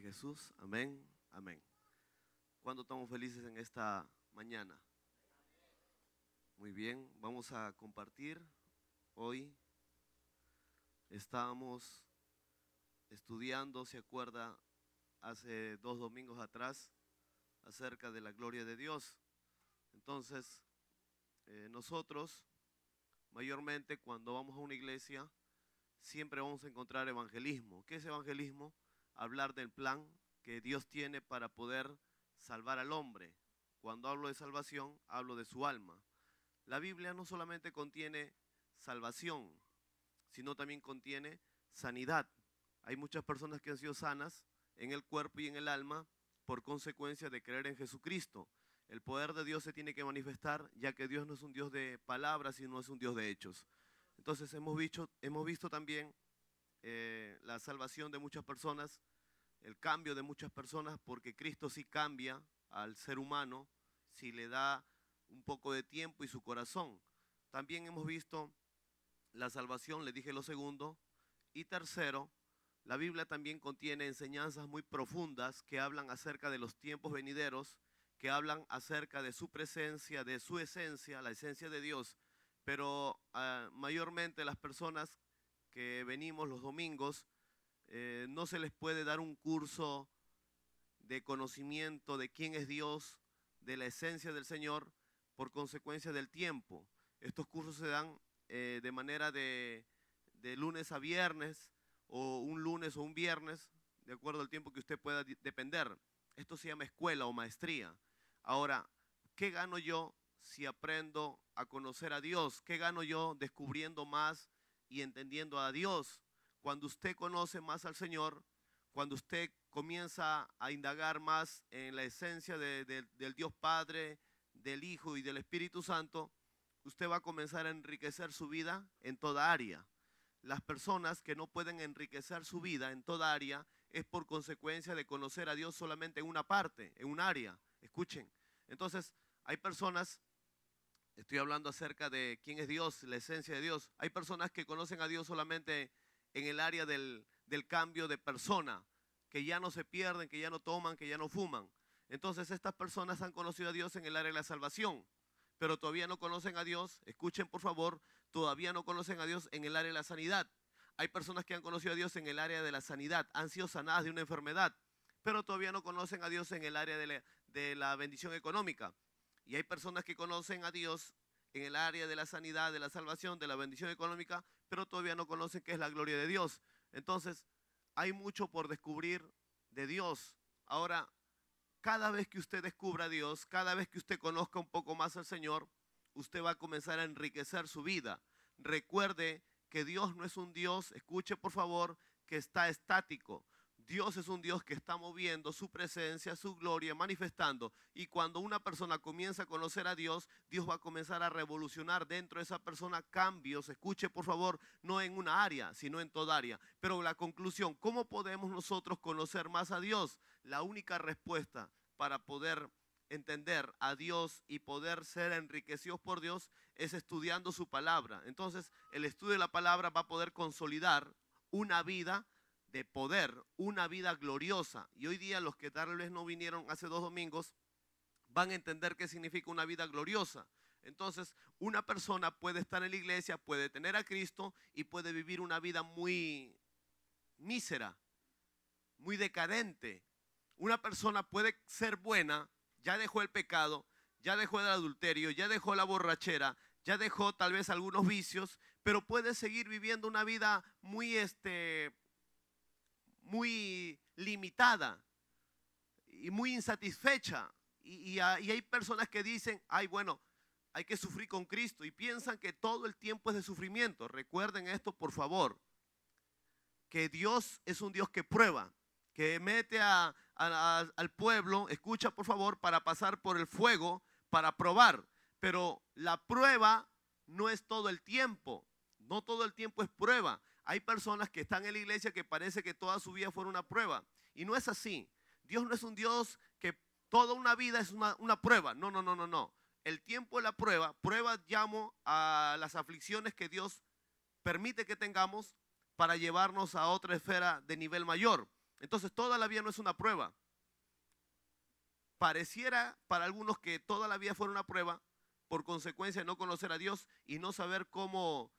Jesús. Amén, amén. ¿Cuándo estamos felices en esta mañana? Muy bien, vamos a compartir. Hoy estábamos estudiando, ¿se acuerda? Hace 2 domingos atrás, acerca de la gloria de Dios. Entonces, nosotros, mayormente cuando vamos a una iglesia, siempre vamos a encontrar evangelismo. ¿Qué es evangelismo? Hablar del plan que Dios tiene para poder salvar al hombre. Cuando hablo de salvación, hablo de su alma. La Biblia no solamente contiene salvación, sino también contiene sanidad. Hay muchas personas que han sido sanas en el cuerpo y en el alma por consecuencia de creer en Jesucristo. El poder de Dios se tiene que manifestar, ya que Dios no es un Dios de palabras, sino es un Dios de hechos. Entonces hemos visto también la salvación de muchas personas, el cambio de muchas personas, porque Cristo sí cambia al ser humano si le da un poco de tiempo y su corazón. También hemos visto la salvación, le dije lo segundo. Y tercero, la Biblia también contiene enseñanzas muy profundas que hablan acerca de los tiempos venideros, que hablan acerca de su presencia, de su esencia, la esencia de Dios. Pero mayormente las personas que venimos los domingos, no se les puede dar un curso de conocimiento de quién es Dios, de la esencia del Señor, por consecuencia del tiempo. Estos cursos se dan de manera de lunes a viernes, o un lunes o un viernes, de acuerdo al tiempo que usted pueda depender. Esto se llama escuela o maestría. Ahora, ¿qué gano yo si aprendo a conocer a Dios? ¿Qué gano yo descubriendo más y entendiendo a Dios? Cuando usted conoce más al Señor, cuando usted comienza a indagar más en la esencia del Dios Padre, del Hijo y del Espíritu Santo, usted va a comenzar a enriquecer su vida en toda área. Las personas que no pueden enriquecer su vida en toda área es por consecuencia de conocer a Dios solamente en una parte, en un área. Escuchen. Entonces, hay personas, estoy hablando acerca de quién es Dios, la esencia de Dios. Hay personas que conocen a Dios solamente en el área del cambio de persona, que ya no se pierden, que ya no toman, que ya no fuman. Entonces, estas personas han conocido a Dios en el área de la salvación, pero todavía no conocen a Dios. Escuchen, por favor, todavía no conocen a Dios en el área de la sanidad. Hay personas que han conocido a Dios en el área de la sanidad, han sido sanadas de una enfermedad, pero todavía no conocen a Dios en el área de la bendición económica. Y hay personas que conocen a Dios en el área de la sanidad, de la salvación, de la bendición económica, pero todavía no conocen qué es la gloria de Dios. Entonces, hay mucho por descubrir de Dios. Ahora, cada vez que usted descubra a Dios, cada vez que usted conozca un poco más al Señor, usted va a comenzar a enriquecer su vida. Recuerde que Dios no es un Dios, escuche por favor, que está estático. Dios es un Dios que está moviendo su presencia, su gloria, manifestando. Y cuando una persona comienza a conocer a Dios, Dios va a comenzar a revolucionar dentro de esa persona cambios. Escuche por favor, no en una área, sino en toda área. Pero la conclusión, ¿cómo podemos nosotros conocer más a Dios? La única respuesta para poder entender a Dios y poder ser enriquecidos por Dios es estudiando su palabra. Entonces, el estudio de la palabra va a poder consolidar una vida de poder, una vida gloriosa. Y hoy día los que tal vez no vinieron hace 2 domingos van a entender qué significa una vida gloriosa. Entonces, una persona puede estar en la iglesia, puede tener a Cristo y puede vivir una vida muy mísera, muy decadente. Una persona puede ser buena, ya dejó el pecado, ya dejó el adulterio, ya dejó la borrachera, ya dejó tal vez algunos vicios, pero puede seguir viviendo una vida muy limitada y muy insatisfecha. Y hay personas que dicen, ay, bueno, hay que sufrir con Cristo, y piensan que todo el tiempo es de sufrimiento. Recuerden esto, por favor, que Dios es un Dios que prueba, que mete al pueblo, escucha por favor, para pasar por el fuego, para probar. Pero la prueba no es todo el tiempo, no todo el tiempo es prueba. Hay personas que están en la iglesia que parece que toda su vida fue una prueba, y no es así. Dios no es un Dios que toda una vida es una prueba. No, no, no, no, no. El tiempo de la prueba, llamo a las aflicciones que Dios permite que tengamos para llevarnos a otra esfera de nivel mayor. Entonces toda la vida no es una prueba. Pareciera para algunos que toda la vida fuera una prueba por consecuencia de no conocer a Dios y no saber cómo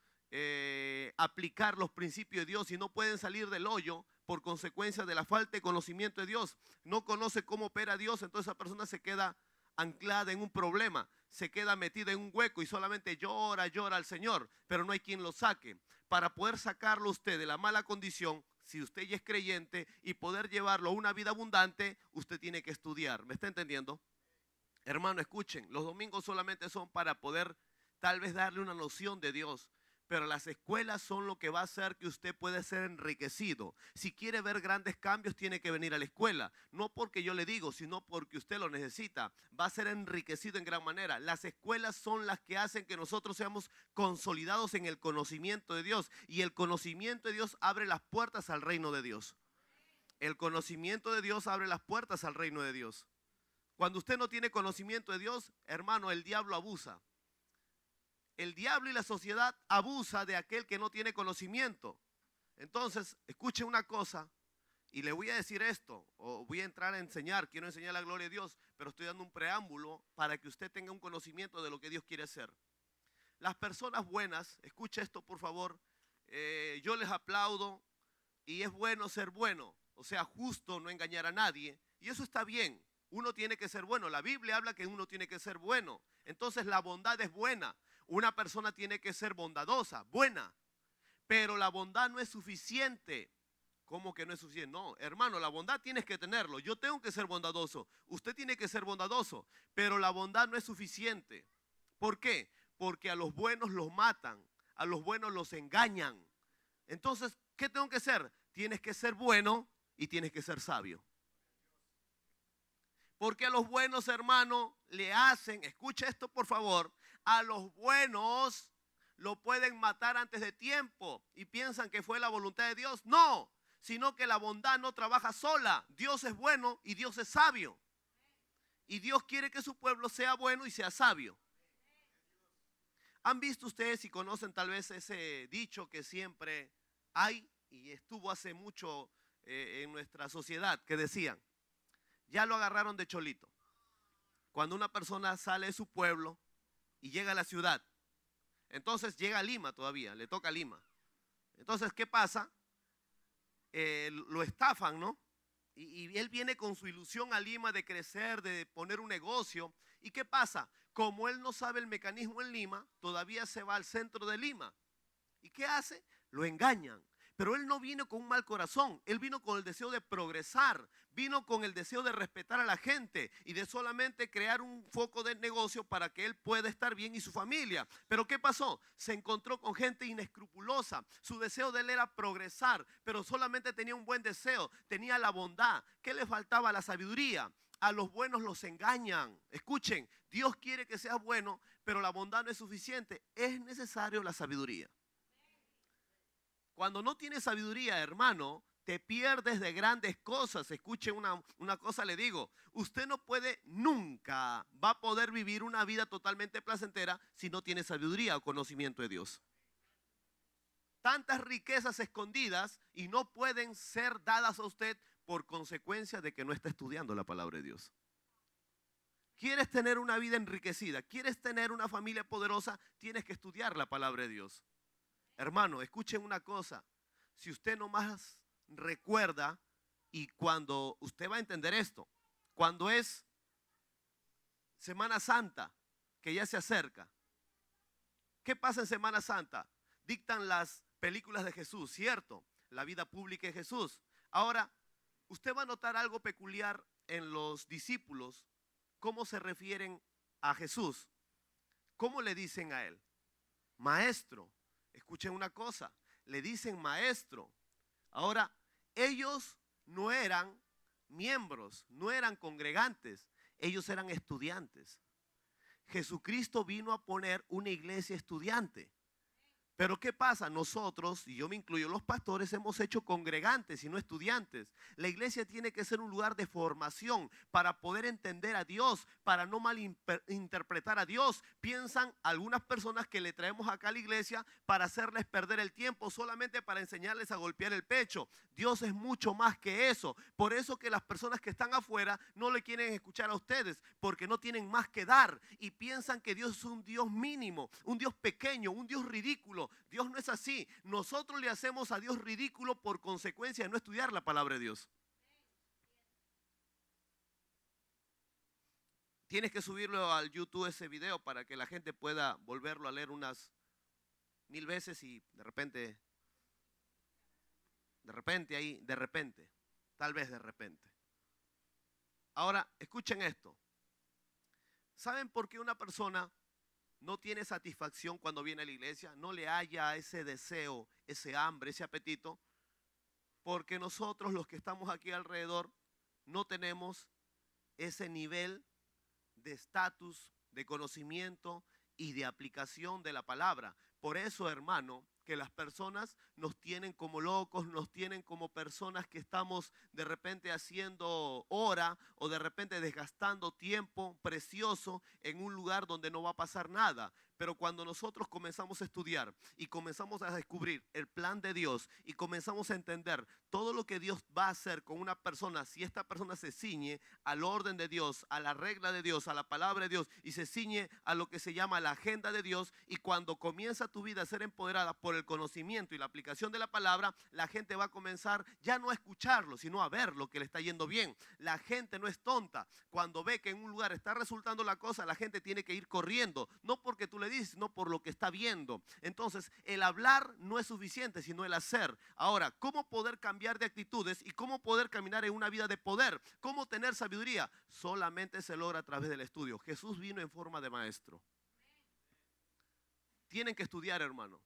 aplicar los principios de Dios, y no pueden salir del hoyo por consecuencia de la falta de conocimiento de Dios. No conoce cómo opera Dios, entonces esa persona se queda anclada en un problema, se queda metida en un hueco y solamente llora al Señor, pero no hay quien lo saque. Para poder sacarlo usted de la mala condición, si usted ya es creyente, y poder llevarlo a una vida abundante, usted tiene que estudiar. ¿Me está entendiendo? Hermano, escuchen, los domingos solamente son para poder tal vez darle una noción de Dios, pero las escuelas son lo que va a hacer que usted pueda ser enriquecido. Si quiere ver grandes cambios, tiene que venir a la escuela. No porque yo le digo, sino porque usted lo necesita. Va a ser enriquecido en gran manera. Las escuelas son las que hacen que nosotros seamos consolidados en el conocimiento de Dios. Y el conocimiento de Dios abre las puertas al reino de Dios. El conocimiento de Dios abre las puertas al reino de Dios. Cuando usted no tiene conocimiento de Dios, hermano, el diablo abusa. El diablo y la sociedad abusa de aquel que no tiene conocimiento. Entonces, escuche una cosa, y le voy a decir esto, o voy a entrar a enseñar, quiero enseñar la gloria de Dios, pero estoy dando un preámbulo para que usted tenga un conocimiento de lo que Dios quiere hacer. Las personas buenas, escuche esto por favor, yo les aplaudo, y es bueno ser bueno, o sea, justo, no engañar a nadie, y eso está bien. Uno tiene que ser bueno. La Biblia habla que uno tiene que ser bueno. Entonces la bondad es buena. Una persona tiene que ser bondadosa, buena. Pero la bondad no es suficiente. ¿Cómo que no es suficiente? No, hermano, la bondad tienes que tenerlo. Yo tengo que ser bondadoso. Usted tiene que ser bondadoso. Pero la bondad no es suficiente. ¿Por qué? Porque a los buenos los matan. A los buenos los engañan. Entonces, ¿qué tengo que ser? Tienes que ser bueno y tienes que ser sabio. Porque a los buenos, hermanos, le hacen, escucha esto por favor, a los buenos lo pueden matar antes de tiempo y piensan que fue la voluntad de Dios. No, sino que la bondad no trabaja sola. Dios es bueno y Dios es sabio. Y Dios quiere que su pueblo sea bueno y sea sabio. ¿Han visto ustedes y conocen tal vez ese dicho que siempre hay y estuvo hace mucho en nuestra sociedad, que decían: ya lo agarraron de cholito? Cuando una persona sale de su pueblo y llega a la ciudad, entonces llega a Lima todavía, le toca a Lima. Entonces, ¿qué pasa? Lo estafan, ¿no? Y él viene con su ilusión a Lima de crecer, de poner un negocio. ¿Y qué pasa? Como él no sabe el mecanismo en Lima, todavía se va al centro de Lima. ¿Y qué hace? Lo engañan. Pero él no vino con un mal corazón, él vino con el deseo de progresar, vino con el deseo de respetar a la gente y de solamente crear un foco de negocio para que él pueda estar bien y su familia. Pero ¿qué pasó? Se encontró con gente inescrupulosa. Su deseo de él era progresar, pero solamente tenía un buen deseo, tenía la bondad. ¿Qué le faltaba? La sabiduría. A los buenos los engañan. Escuchen, Dios quiere que seas bueno, pero la bondad no es suficiente. Es necesario la sabiduría. Cuando no tienes sabiduría, hermano, te pierdes de grandes cosas. Escuche una cosa, le digo: usted no puede, nunca va a poder vivir una vida totalmente placentera si no tiene sabiduría o conocimiento de Dios. Tantas riquezas escondidas y no pueden ser dadas a usted por consecuencia de que no está estudiando la palabra de Dios. ¿Quieres tener una vida enriquecida? ¿Quieres tener una familia poderosa? Tienes que estudiar la palabra de Dios. Hermano, escuchen una cosa. Si usted nomás recuerda, y cuando usted va a entender esto, cuando es Semana Santa, que ya se acerca, ¿qué pasa en Semana Santa? Dictan las películas de Jesús, ¿cierto? La vida pública de Jesús. Ahora, usted va a notar algo peculiar en los discípulos, cómo se refieren a Jesús. ¿Cómo le dicen a él? Maestro. Escuchen una cosa, le dicen maestro. Ahora, ellos no eran miembros, no eran congregantes, ellos eran estudiantes. Jesucristo vino a poner una iglesia estudiante, Pero ¿qué pasa? Nosotros, y yo me incluyo, los pastores hemos hecho congregantes y no estudiantes. La iglesia tiene que ser un lugar de formación para poder entender a Dios, para no malinterpretar a Dios. Piensan algunas personas que le traemos acá a la iglesia para hacerles perder el tiempo, solamente para enseñarles a golpear el pecho. Dios es mucho más que eso. Por eso que las personas que están afuera no le quieren escuchar a ustedes, porque no tienen más que dar y piensan que Dios es un Dios mínimo, un Dios pequeño, un Dios ridículo. Dios no es así. Nosotros le hacemos a Dios ridículo por consecuencia de no estudiar la palabra de Dios. Tienes que subirlo al YouTube ese video para que la gente pueda volverlo a leer unas 1000 veces y de repente ahí, tal vez de repente. Ahora, escuchen esto. ¿Saben por qué una persona no tiene satisfacción cuando viene a la iglesia? No le haya ese deseo, ese hambre, ese apetito. Porque nosotros, los que estamos aquí alrededor, no tenemos ese nivel de estatus, de conocimiento y de aplicación de la palabra. Por eso, hermano, que las personas nos tienen como locos, nos tienen como personas que estamos de repente haciendo hora o de repente desgastando tiempo precioso en un lugar donde no va a pasar nada. Pero cuando nosotros comenzamos a estudiar y comenzamos a descubrir el plan de Dios y comenzamos a entender todo lo que Dios va a hacer con una persona, si esta persona se ciñe al orden de Dios, a la regla de Dios, a la palabra de Dios y se ciñe a lo que se llama la agenda de Dios, y cuando comienza tu vida a ser empoderada por el conocimiento y la aplicación de la palabra, la gente va a comenzar ya no a escucharlo, sino a ver lo que le está yendo bien. La gente no es tonta. Cuando ve que en un lugar está resultando la cosa, la gente tiene que ir corriendo, no porque tú le dices, sino por lo que está viendo. Entonces, el hablar no es suficiente, sino el hacer. Ahora, ¿cómo poder cambiar de actitudes y cómo poder caminar en una vida de poder? ¿Cómo tener sabiduría? Solamente se logra a través del estudio. Jesús vino en forma de maestro. Tienen que estudiar, hermano.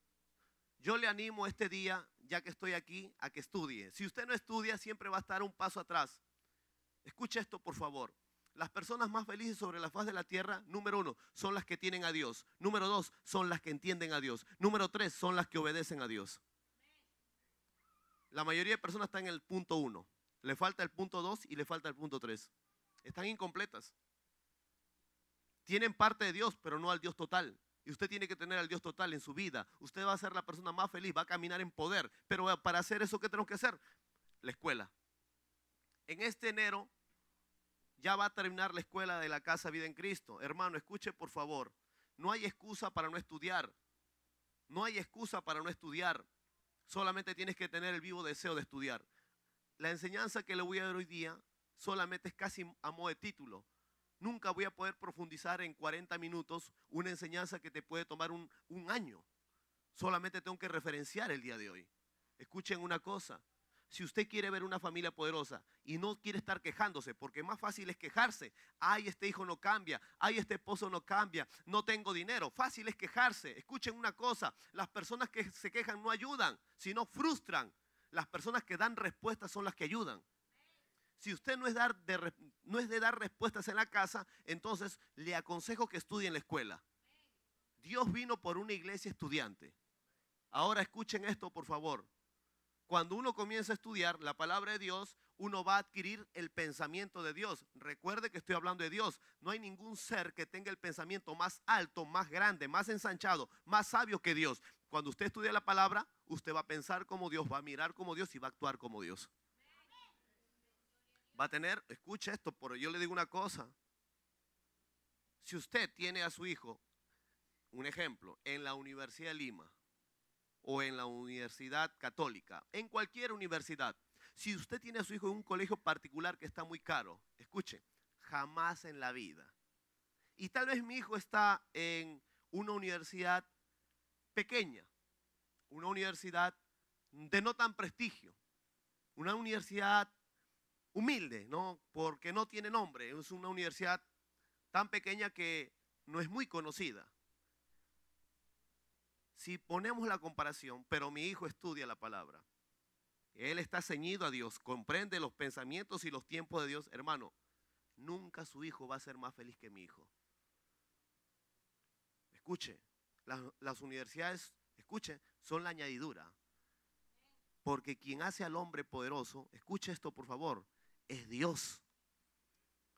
Yo le animo este día, ya que estoy aquí, a que estudie. Si usted no estudia, siempre va a estar un paso atrás. Escuche esto, por favor. Las personas más felices sobre la faz de la tierra, número 1, son las que tienen a Dios. Número 2, son las que entienden a Dios. Número 3, son las que obedecen a Dios. La mayoría de personas están en el punto 1. Le falta el punto 2 y le falta el punto 3. Están incompletas. Tienen parte de Dios, pero no al Dios total. Y usted tiene que tener al Dios total en su vida. Usted va a ser la persona más feliz, va a caminar en poder. Pero para hacer eso, ¿qué tenemos que hacer? La escuela. En este enero ya va a terminar la escuela de la Casa Vida en Cristo. Hermano, escuche por favor. No hay excusa para no estudiar. No hay excusa para no estudiar. Solamente tienes que tener el vivo deseo de estudiar. La enseñanza que le voy a dar hoy día solamente es casi a modo de título. Nunca voy a poder profundizar en 40 minutos una enseñanza que te puede tomar un año. Solamente tengo que referenciar el día de hoy. Escuchen una cosa. Si usted quiere ver una familia poderosa y no quiere estar quejándose, porque más fácil es quejarse. Ay, este hijo no cambia. Ay, este esposo no cambia. No tengo dinero. Fácil es quejarse. Escuchen una cosa. Las personas que se quejan no ayudan, sino frustran. Las personas que dan respuestas son las que ayudan. Si usted no es de dar respuestas en la casa, entonces le aconsejo que estudie en la escuela. Dios vino por una iglesia estudiante. Ahora escuchen esto, por favor. Cuando uno comienza a estudiar la palabra de Dios, uno va a adquirir el pensamiento de Dios. Recuerde que estoy hablando de Dios. No hay ningún ser que tenga el pensamiento más alto, más grande, más ensanchado, más sabio que Dios. Cuando usted estudia la palabra, usted va a pensar como Dios, va a mirar como Dios y va a actuar como Dios. Va a tener, escucha esto, pero yo le digo una cosa. Si usted tiene a su hijo, un ejemplo, en la Universidad de Lima o en la Universidad Católica, en cualquier universidad, si usted tiene a su hijo en un colegio particular que está muy caro, escuche, jamás en la vida. Y tal vez mi hijo está en una universidad pequeña, una universidad de no tan prestigio, una universidad humilde, ¿no? Porque no tiene nombre, es una universidad tan pequeña que no es muy conocida. Si ponemos la comparación, pero mi hijo estudia la palabra, él está ceñido a Dios, comprende los pensamientos y los tiempos de Dios, hermano, nunca su hijo va a ser más feliz que mi hijo. Escuche, las universidades escuche, son la añadidura. Porque quien hace al hombre poderoso, escuche esto por favor, es Dios.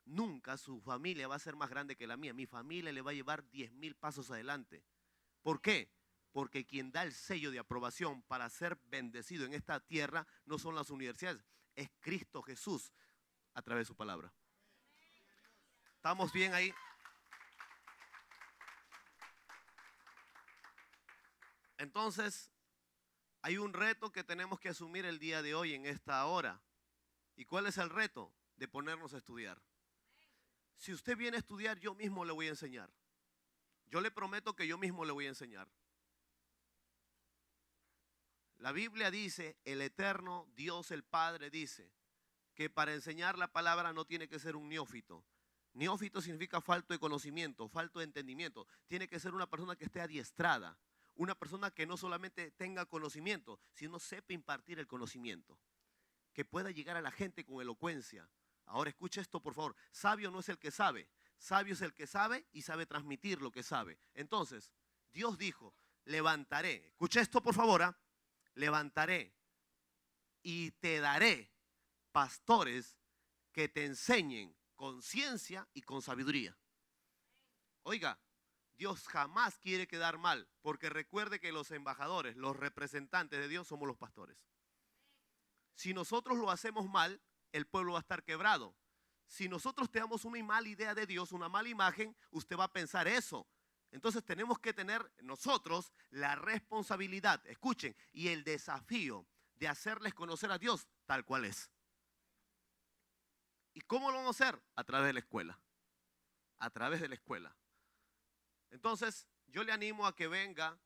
Nunca su familia va a ser más grande que la mía. Mi familia le va a llevar 10,000 pasos adelante. ¿Por qué? Porque quien da el sello de aprobación para ser bendecido en esta tierra no son las universidades, es Cristo Jesús a través de su palabra. ¿Estamos bien ahí? Entonces, hay un reto que tenemos que asumir el día de hoy en esta hora. ¿Y cuál es el reto? De ponernos a estudiar. Si usted viene a estudiar, yo mismo le voy a enseñar. Yo le prometo que yo mismo le voy a enseñar. La Biblia dice, el eterno Dios el Padre dice, que para enseñar la palabra no tiene que ser un neófito. Neófito significa falto de conocimiento, falto de entendimiento. Tiene que ser una persona que esté adiestrada. Una persona que no solamente tenga conocimiento, sino sepa impartir el conocimiento. Que pueda llegar a la gente con elocuencia. Ahora escuche esto por favor. Sabio no es el que sabe. Sabio es el que sabe y sabe transmitir lo que sabe. Entonces, Dios dijo, levantaré. Escuche esto por favor. Levantaré y te daré pastores que te enseñen con ciencia y con sabiduría. Oiga, Dios jamás quiere quedar mal, porque recuerde que los embajadores, los representantes de Dios somos los pastores. Si nosotros lo hacemos mal, el pueblo va a estar quebrado. Si nosotros tenemos una mala idea de Dios, una mala imagen, usted va a pensar eso. Entonces tenemos que tener nosotros la responsabilidad, escuchen, y el desafío de hacerles conocer a Dios tal cual es. ¿Y cómo lo vamos a hacer? A través de la escuela. A través de la escuela. Entonces, yo le animo a que venga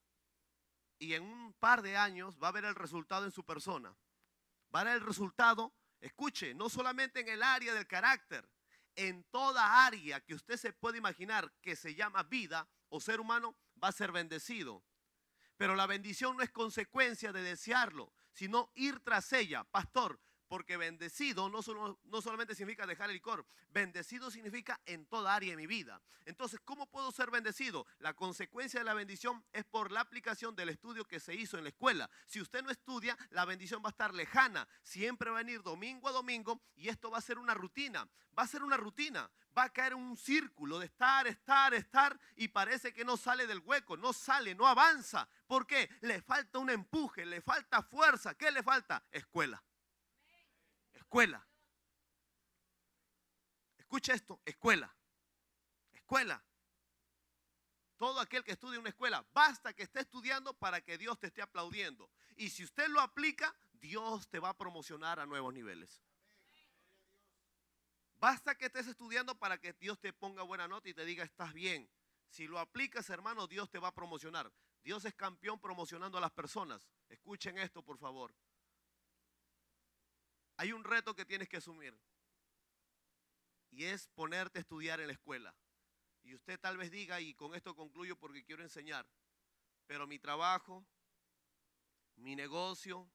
y en un par de años va a ver el resultado en su persona. Va a ver el resultado, escuche, no solamente en el área del carácter, en toda área que usted se puede imaginar que se llama vida o ser humano, va a ser bendecido. Pero la bendición no es consecuencia de desearlo, sino ir tras ella. Pastor, porque bendecido no solamente significa dejar el licor, bendecido significa en toda área de mi vida. Entonces, ¿cómo puedo ser bendecido? La consecuencia de la bendición es por la aplicación del estudio que se hizo en la escuela. Si usted no estudia, la bendición va a estar lejana. Siempre va a venir domingo a domingo y esto va a ser una rutina. Va a ser una rutina. Va a caer en un círculo de estar y parece que no sale del hueco, no sale, no avanza. ¿Por qué? Le falta un empuje, le falta fuerza. ¿Qué le falta? Escuela. Escuela. Escucha esto, escuela. Escuela. Todo aquel que estudie en una escuela, basta que esté estudiando para que Dios te esté aplaudiendo. Y si usted lo aplica, Dios te va a promocionar a nuevos niveles. Basta que estés estudiando para que Dios te ponga buena nota y te diga estás bien. Si lo aplicas, hermano, Dios te va a promocionar. Dios es campeón promocionando a las personas. Escuchen esto, por favor. Hay un reto que tienes que asumir y es ponerte a estudiar en la escuela. Y usted tal vez diga, y con esto concluyo porque quiero enseñar, pero mi trabajo, mi negocio,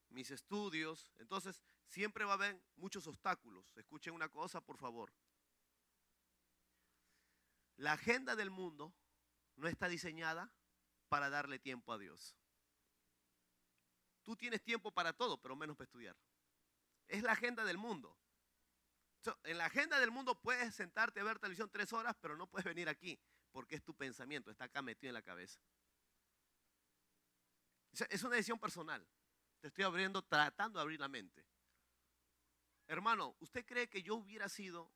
mis estudios, entonces siempre va a haber muchos obstáculos. Escuchen una cosa, por favor. La agenda del mundo no está diseñada para darle tiempo a Dios. Tú tienes tiempo para todo, pero menos para estudiar. Es la agenda del mundo. En la agenda del mundo puedes sentarte a ver televisión 3 horas, pero no puedes venir aquí, porque es tu pensamiento, está acá metido en la cabeza. Es una decisión personal. Te estoy abriendo, tratando de abrir la mente. Hermano, ¿usted cree que yo hubiera sido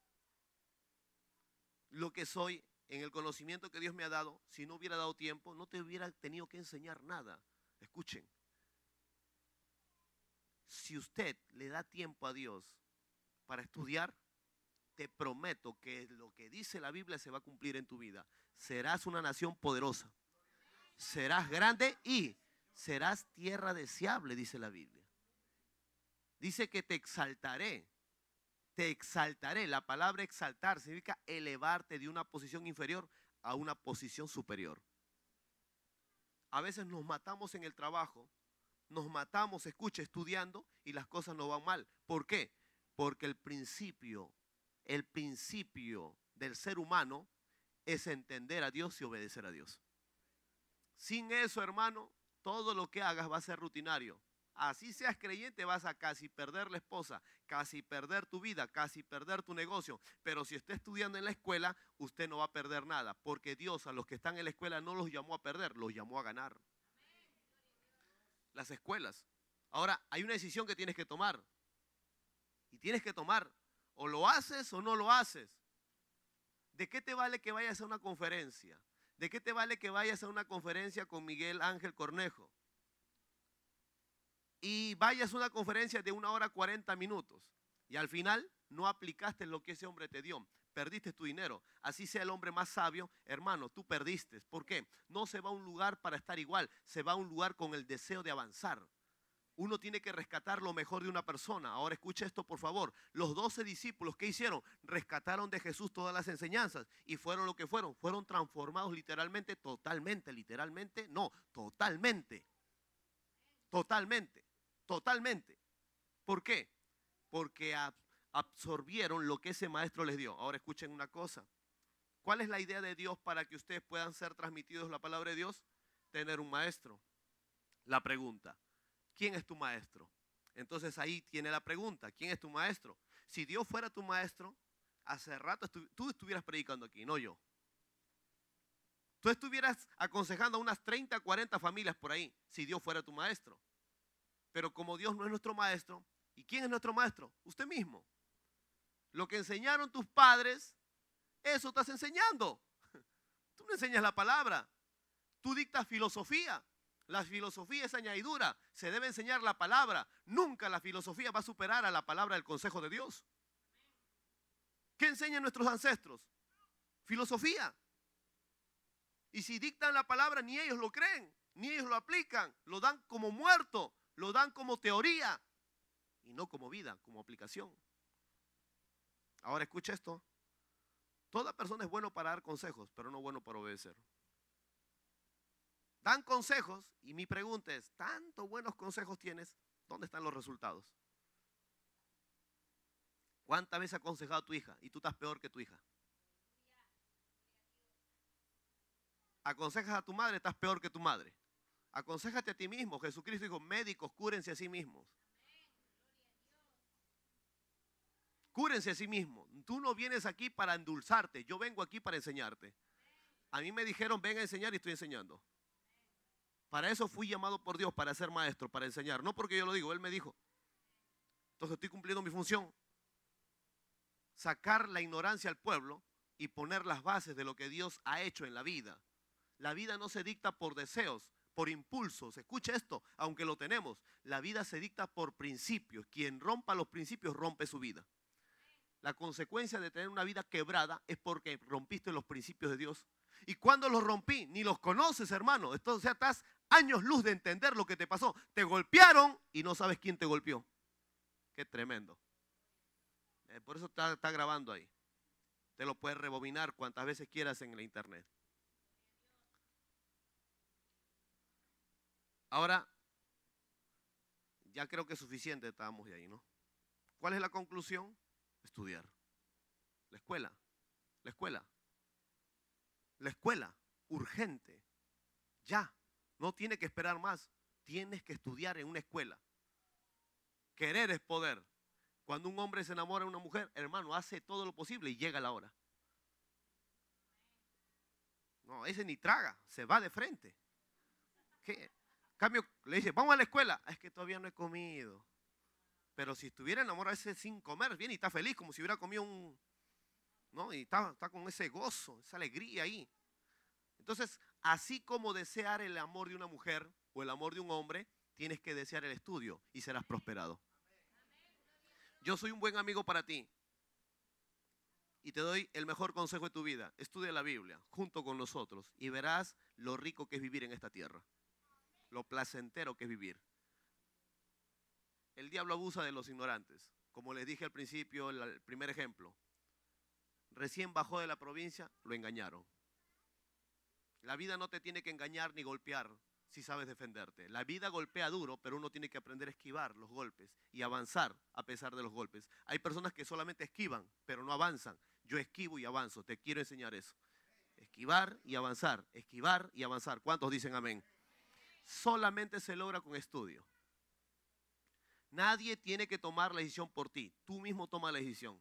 lo que soy en el conocimiento que Dios me ha dado si no hubiera dado tiempo? No te hubiera tenido que enseñar nada. Escuchen. Si usted le da tiempo a Dios para estudiar, te prometo que lo que dice la Biblia se va a cumplir en tu vida. Serás una nación poderosa. Serás grande y serás tierra deseable, dice la Biblia. Dice que te exaltaré. Te exaltaré. La palabra exaltar significa elevarte de una posición inferior a una posición superior. A veces nos matamos en el trabajo, nos matamos, escucha, estudiando y las cosas no van mal. ¿Por qué? Porque el principio del ser humano es entender a Dios y obedecer a Dios. Sin eso, hermano, todo lo que hagas va a ser rutinario. Así seas creyente, vas a casi perder la esposa, casi perder tu vida, casi perder tu negocio. Pero si usted estudiando en la escuela, usted no va a perder nada, porque Dios a los que están en la escuela no los llamó a perder, los llamó a ganar. Las escuelas. Ahora, hay una decisión que tienes que tomar. Y tienes que tomar, o lo haces o no lo haces. ¿De qué te vale que vayas a una conferencia? ¿De qué te vale que vayas a una conferencia con Miguel Ángel Cornejo? Y vayas a una conferencia de 1 hora 40 minutos y al final no aplicaste lo que ese hombre te dio. Perdiste tu dinero. Así sea el hombre más sabio, hermano, tú perdiste. ¿Por qué? No se va a un lugar para estar igual, se va a un lugar con el deseo de avanzar. Uno tiene que rescatar lo mejor de una persona. Ahora escucha esto, por favor. Los 12 discípulos, ¿qué hicieron? Rescataron de Jesús todas las enseñanzas y fueron lo que fueron. Fueron transformados literalmente, totalmente, literalmente, no, totalmente. Totalmente, totalmente. ¿Por qué? Porque absorbieron lo que ese maestro les dio. Ahora escuchen una cosa. ¿Cuál es la idea de Dios para que ustedes puedan ser transmitidos la palabra de Dios? Tener un maestro. La pregunta, ¿quién es tu maestro? Entonces ahí tiene la pregunta, ¿quién es tu maestro? Si Dios fuera tu maestro, hace rato tú estuvieras predicando aquí, no yo. Tú estuvieras aconsejando a unas 30, 40 familias por ahí, si Dios fuera tu maestro. Pero como Dios no es nuestro maestro, ¿y quién es nuestro maestro? Usted mismo. Lo que enseñaron tus padres, eso estás enseñando. Tú no enseñas la palabra, tú dictas filosofía. La filosofía es añadidura, se debe enseñar la palabra. Nunca la filosofía va a superar a la palabra del consejo de Dios. ¿Qué enseñan nuestros ancestros? Filosofía. Y si dictan la palabra, ni ellos lo creen, ni ellos lo aplican, lo dan como muerto, lo dan como teoría y no como vida, como aplicación. Ahora escucha esto. Toda persona es bueno para dar consejos, pero no bueno para obedecer. Dan consejos y mi pregunta es, ¿tantos buenos consejos tienes? ¿Dónde están los resultados? ¿Cuántas veces has aconsejado a tu hija y tú estás peor que tu hija? Aconsejas a tu madre, estás peor que tu madre. Aconséjate a ti mismo. Jesucristo dijo, médicos, cúrense a sí mismos. Cúrense a sí mismos. Tú no vienes aquí para endulzarte, yo vengo aquí para enseñarte. A mí me dijeron, ven a enseñar y estoy enseñando. Para eso fui llamado por Dios, para ser maestro, para enseñar. No porque yo lo digo, Él me dijo. Entonces estoy cumpliendo mi función. Sacar la ignorancia al pueblo y poner las bases de lo que Dios ha hecho en la vida. La vida no se dicta por deseos, por impulsos. Escucha esto, aunque lo tenemos. La vida se dicta por principios. Quien rompa los principios rompe su vida. La consecuencia de tener una vida quebrada es porque rompiste los principios de Dios. Y cuando los rompí, ni los conoces, hermano. Esto, o sea, estás años luz de entender lo que te pasó. Te golpearon y no sabes quién te golpeó. Qué tremendo. Por eso está grabando ahí. Te lo puedes rebobinar cuantas veces quieras en la internet. Ahora, ya creo que es suficiente, estábamos de ahí, ¿no? ¿Cuál es la conclusión? Estudiar. La escuela, la escuela, la escuela, urgente, ya, no tiene que esperar más, tienes que estudiar en una escuela. Querer es poder. Cuando un hombre se enamora de una mujer, hermano, hace todo lo posible y llega la hora. No, ese ni traga, se va de frente. ¿Qué? Cambio, le dice, vamos a la escuela. Es que todavía no he comido. Pero si estuviera enamorado ese sin comer, viene y está feliz, como si hubiera comido un... ¿no? Y está con ese gozo, esa alegría ahí. Entonces, así como desear el amor de una mujer o el amor de un hombre, tienes que desear el estudio y serás prosperado. Yo soy un buen amigo para ti y te doy el mejor consejo de tu vida. Estudia la Biblia junto con nosotros y verás lo rico que es vivir en esta tierra, lo placentero que es vivir. El diablo abusa de los ignorantes. Como les dije al principio, el primer ejemplo. Recién bajó de la provincia, lo engañaron. La vida no te tiene que engañar ni golpear si sabes defenderte. La vida golpea duro, pero uno tiene que aprender a esquivar los golpes y avanzar a pesar de los golpes. Hay personas que solamente esquivan, pero no avanzan. Yo esquivo y avanzo. Te quiero enseñar eso. esquivar y avanzar, esquivar y avanzar. ¿Cuántos dicen amén? Solamente se logra con estudio. Nadie tiene que tomar la decisión por ti. Tú mismo tomas la decisión.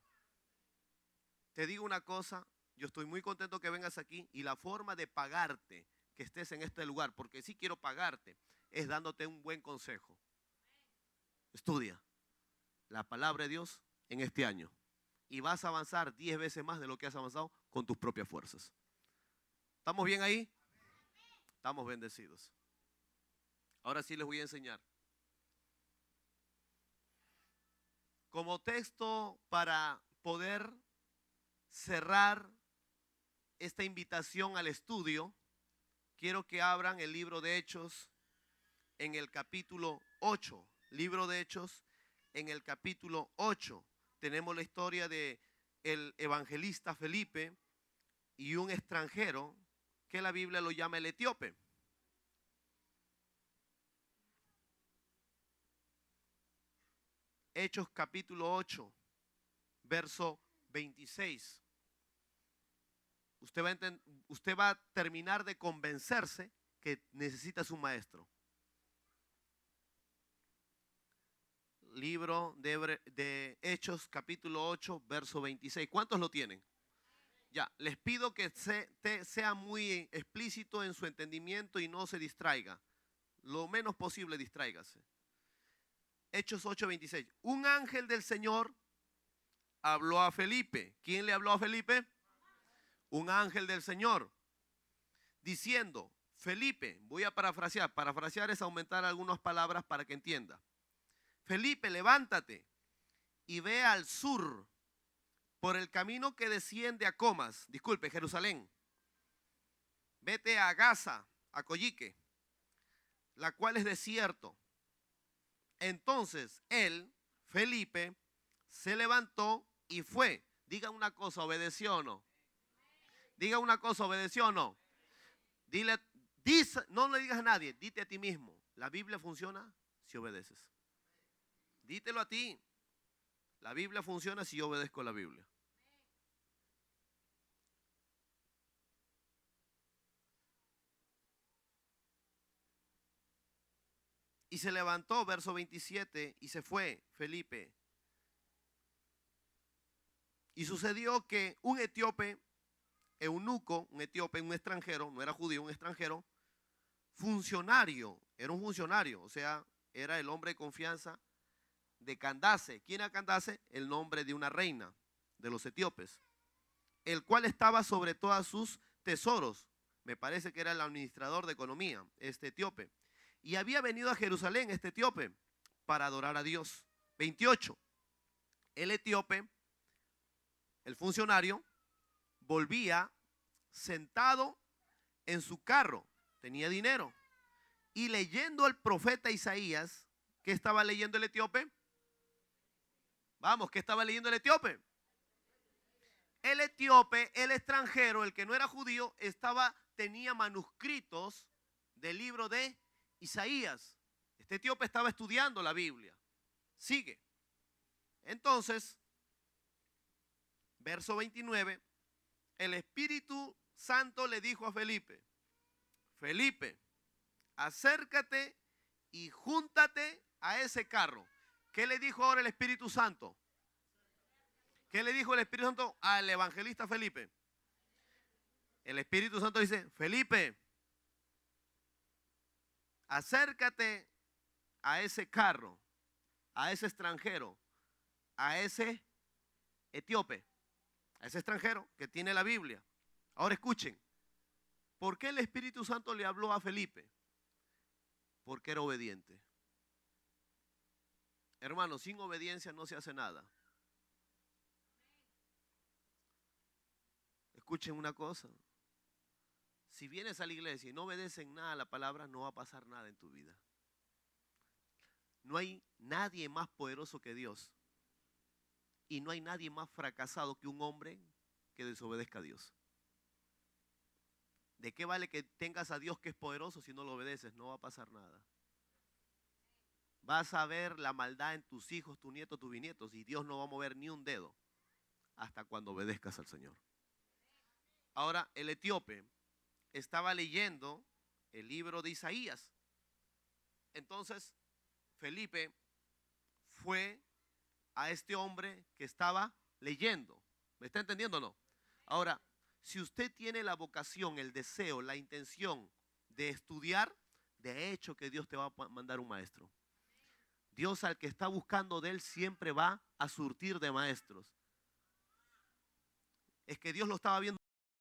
Te digo una cosa, yo estoy muy contento que vengas aquí y la forma de pagarte que estés en este lugar, porque sí quiero pagarte, es dándote un buen consejo. Estudia la palabra de Dios en este año y vas a avanzar 10 veces más de lo que has avanzado con tus propias fuerzas. ¿Estamos bien ahí? Estamos bendecidos. Ahora sí les voy a enseñar. Como texto para poder cerrar esta invitación al estudio, quiero que abran el libro de Hechos en el capítulo 8. Libro de Hechos en el capítulo 8. Tenemos la historia de el evangelista Felipe y un extranjero que la Biblia lo llama el etíope. Hechos capítulo 8, verso 26. Usted va a terminar de convencerse que necesita su maestro. Libro de Hechos capítulo 8, verso 26. ¿Cuántos lo tienen? Ya, les pido que sea muy explícito en su entendimiento y no se distraiga. Lo menos posible distráigase. Hechos 8, 26. Un ángel del Señor habló a Felipe. ¿Quién le habló a Felipe? Un ángel del Señor, diciendo, Felipe, voy a parafrasear. Parafrasear es aumentar algunas palabras para que entienda. Felipe, levántate y ve al sur por el camino que desciende a Comas, Jerusalén. Vete a Gaza, a Coyique, la cual es desierto. Entonces él, Felipe, se levantó y fue. Diga una cosa, ¿obedeció o no? Diga una cosa, ¿obedeció o no? No le digas a nadie, dite a ti mismo. La Biblia funciona si obedeces. Dítelo a ti. La Biblia funciona si yo obedezco la Biblia. Y se levantó, verso 27, y se fue Felipe. Y sucedió que un etíope, eunuco, un etíope, un extranjero, no era judío, un extranjero, funcionario, era un funcionario, o sea, era el hombre de confianza de Candace. ¿Quién era Candace? El nombre de una reina de los etíopes, el cual estaba sobre todos sus tesoros. Me parece que era el administrador de economía, este etíope. Y había venido a Jerusalén este etíope para adorar a Dios. 28. El etíope, el funcionario, volvía sentado en su carro, tenía dinero, y leyendo al profeta Isaías. ¿Qué estaba leyendo el etíope? Vamos, ¿qué estaba leyendo el etíope? El etíope, el extranjero, el que no era judío, tenía manuscritos del libro de Isaías. Este etíope estaba estudiando la Biblia. Sigue. Entonces, verso 29, el Espíritu Santo le dijo a Felipe, Felipe, acércate y júntate a ese carro. ¿Qué le dijo ahora el Espíritu Santo? ¿Qué le dijo el Espíritu Santo al evangelista Felipe? El Espíritu Santo dice, Felipe, acércate a ese carro, a ese extranjero, a ese etíope, a ese extranjero que tiene la Biblia. Ahora escuchen, ¿por qué el Espíritu Santo le habló a Felipe? Porque era obediente. Hermano, sin obediencia no se hace nada. Escuchen una cosa. Si vienes a la iglesia y no obedeces nada a la palabra, no va a pasar nada en tu vida. No hay nadie más poderoso que Dios. Y no hay nadie más fracasado que un hombre que desobedezca a Dios. ¿De qué vale que tengas a Dios que es poderoso si no lo obedeces? No va a pasar nada. Vas a ver la maldad en tus hijos, tus nietos, tus bisnietos, y Dios no va a mover ni un dedo hasta cuando obedezcas al Señor. Ahora, el etíope estaba leyendo el libro de Isaías. Entonces, Felipe fue a este hombre que estaba leyendo. ¿Me está entendiendo o no? Ahora, si usted tiene la vocación, el deseo, la intención de estudiar, de hecho que Dios te va a mandar un maestro. Dios al que está buscando de él siempre va a surtir de maestros. Es que Dios lo estaba viendo